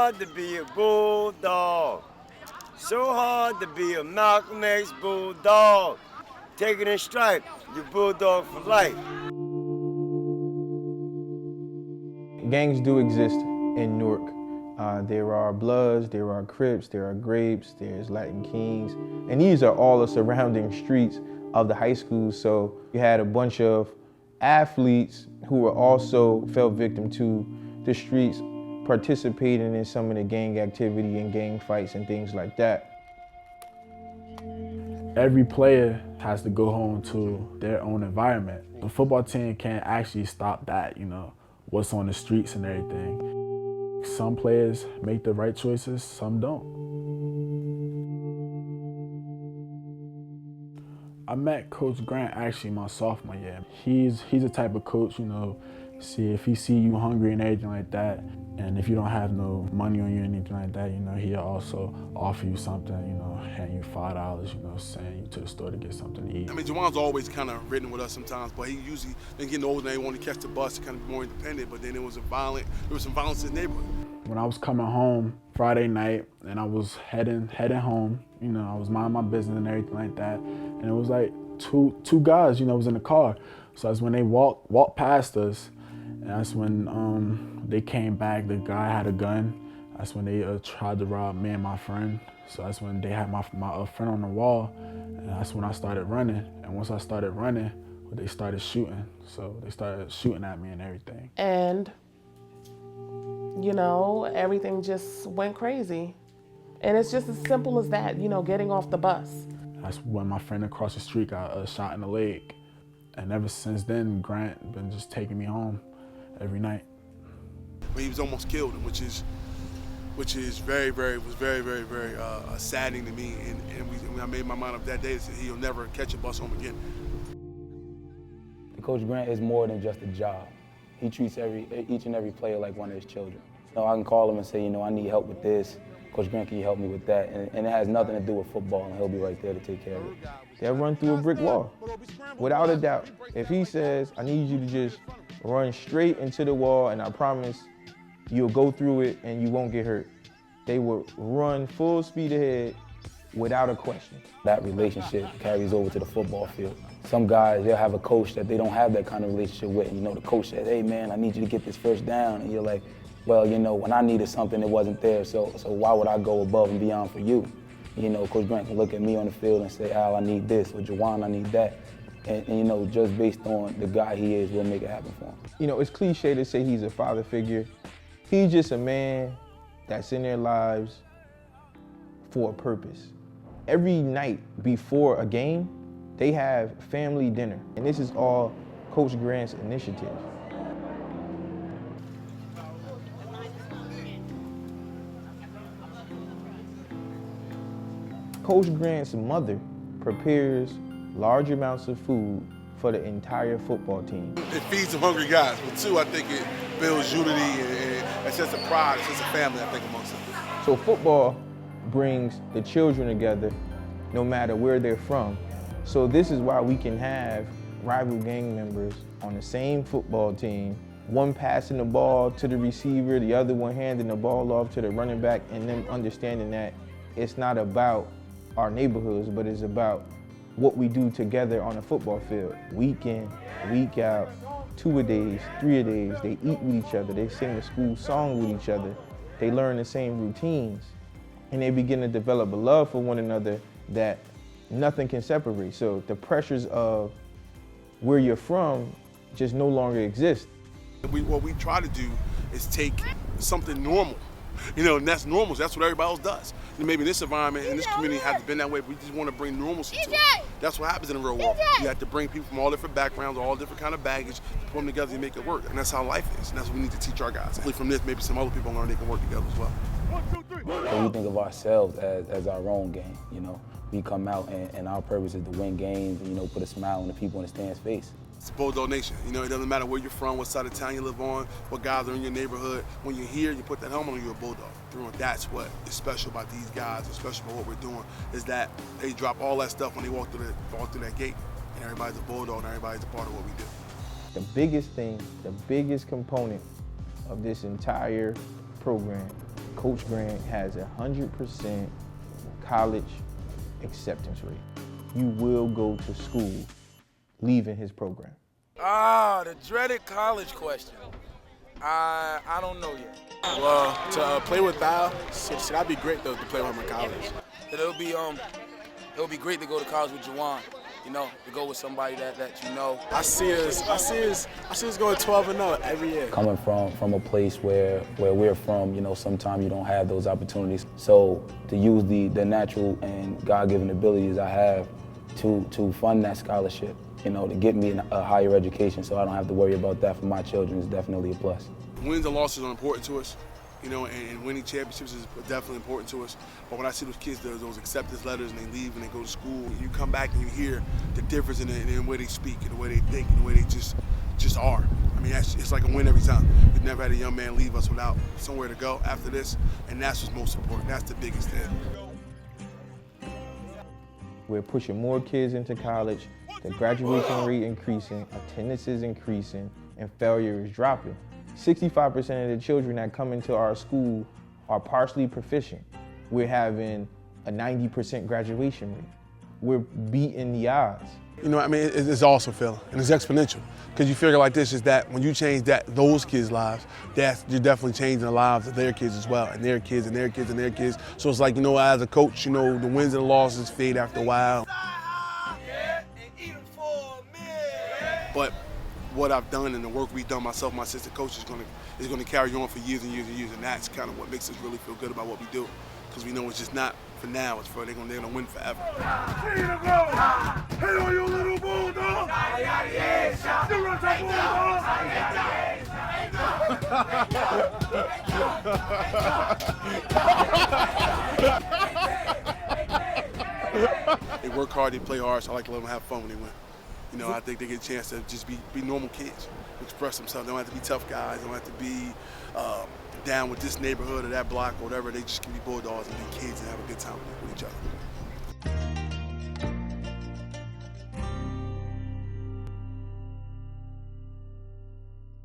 hard to be a bulldog. So hard to be a Malcolm X bulldog. Take it in stripe, you bulldog for life. Gangs do exist in Newark. There are Bloods, there are Crips, there are Grapes, there's Latin Kings, and these are all the surrounding streets of the high school. So you had a bunch of athletes who were also fell victim to the streets, participating in some of the gang activity and gang fights and things like that. Every player has to go home to their own environment. The football team can't actually stop that, what's on the streets and everything. Some players make the right choices, some don't. I met Coach Grant actually my sophomore year. He's the type of coach, see if he see you hungry and everything like that, and if you don't have no money on you or anything like that, he'll also offer you something, hand you $5, send you to the store to get something to eat. I mean, Jawan's always kind of ridden with us sometimes, but he usually, then getting older, he wanted to catch the bus to kind of be more independent, but then there was some violence in the neighborhood. When I was coming home Friday night and I was heading home, I was minding my business and everything like that, and it was like two guys, was in the car. So that's when they walked past us, and that's when they came back. The guy had a gun. That's when they tried to rob me and my friend. So that's when they had my friend on the wall, and that's when I started running. And once I started running, they started shooting. So they started shooting at me and everything. And, everything just went crazy. And it's just as simple as that, getting off the bus. That's when my friend across the street got shot in the leg. And ever since then, Grant been just taking me home every night. He was almost killed, which is very, very saddening to me. And I made my mind up that day that he'll never catch a bus home again. Coach Grant is more than just a job. He treats each and every player like one of his children. So I can call him and say, I need help with this. Coach Grant, can you help me with that? And it has nothing to do with football, and he'll be right there to take care of it. They'll run through a brick wall, without a doubt. If he says, I need you to just run straight into the wall, and I promise you'll go through it and you won't get hurt, they will run full speed ahead without a question. That relationship carries over to the football field. Some guys, they'll have a coach that they don't have that kind of relationship with. The coach says, hey man, I need you to get this first down. And you're like, well, when I needed something, it wasn't there, so why would I go above and beyond for you? Coach Grant can look at me on the field and say, Al, I need this, or Jawan, I need that. And just based on the guy he is, we'll make it happen for him. It's cliche to say he's a father figure. He's just a man that's in their lives for a purpose. Every night before a game, they have family dinner, and this is all Coach Grant's initiative. Coach Grant's mother prepares large amounts of food for the entire football team. It feeds some hungry guys, but two, I think it builds unity and a sense of pride, a sense of family, I think, amongst them. So football brings the children together no matter where they're from. So this is why we can have rival gang members on the same football team, one passing the ball to the receiver, the other one handing the ball off to the running back, and them understanding that it's not about our neighborhoods, but it's about what we do together on a football field. Week in, week out, 2-a-days, 3-a-days, they eat with each other, they sing the school song with each other, they learn the same routines, and they begin to develop a love for one another that nothing can separate. So the pressures of where you're from just no longer exist. What we try to do is take something normal, and that's normal. That's what everybody else does. And maybe in this environment, in this community, hasn't been that way. But we just want to bring normalcy to it. That's what happens in the real world. You have to bring people from all different backgrounds, all different kind of baggage, put them together and make it work. And that's how life is. And that's what we need to teach our guys. Hopefully from this, maybe some other people learn they can work together as well. 1, 2, 3. So we think of ourselves as our own game. We come out and our purpose is to win games and put a smile on the people in the stand's face. It's Bulldog Nation. It doesn't matter where you're from, what side of town you live on, what guys are in your neighborhood. When you're here, you put that helmet on, you're a Bulldog. That's what is special about these guys, especially about what we're doing, is that they drop all that stuff when they walk through that gate, and everybody's a Bulldog, and everybody's a part of what we do. The biggest thing, the biggest component of this entire program Coach Grant has a 100% college acceptance rate. You will go to school leaving his program. The dreaded college question. I don't know yet. Well, to play with Thal, should that be great though to play with him in college? It'll be great to go to college with Juwan. You know, to go with somebody that you know. I see us going 12-0 every year. Coming from a place where we're from, you know, sometimes you don't have those opportunities. So to use the natural and God-given abilities I have to fund that scholarship, you know, to get me a higher education so I don't have to worry about that for my children is definitely a plus. Wins and losses are important to us, you know, and winning championships is definitely important to us. But when I see those kids, those acceptance letters, and they leave and they go to school, you come back and you hear the difference in the way they speak and the way they think and the way they just are. I mean, it's like a win every time. We've never had a young man leave us without somewhere to go after this, and that's what's most important. That's the biggest thing. We're pushing more kids into college, the graduation rate increasing, attendance is increasing, and failure is dropping. 65% of the children that come into our school are partially proficient. We're having a 90% graduation rate. We're beating the odds. You know, I mean, it's awesome feeling, and it's exponential. Because you figure like this is that when you change those kids' lives, you're definitely changing the lives of their kids as well, and their kids, and their kids, and their kids. So it's like, you know, as a coach, you know, the wins and the losses fade after a while. But what I've done and the work we've done, myself, my assistant coach, is going to carry on for years and years and years, and that's kind of what makes us really feel good about what we do, because we know it's just not for now; it's for they're going to win forever. Hit on your little bulldog! They work hard, they play hard, so I like to let them have fun when they win. You know, I think they get a chance to just be normal kids, express themselves. They don't have to be tough guys. They don't have to be down with this neighborhood or that block or whatever. They just can be bulldogs and be kids and have a good time with each other.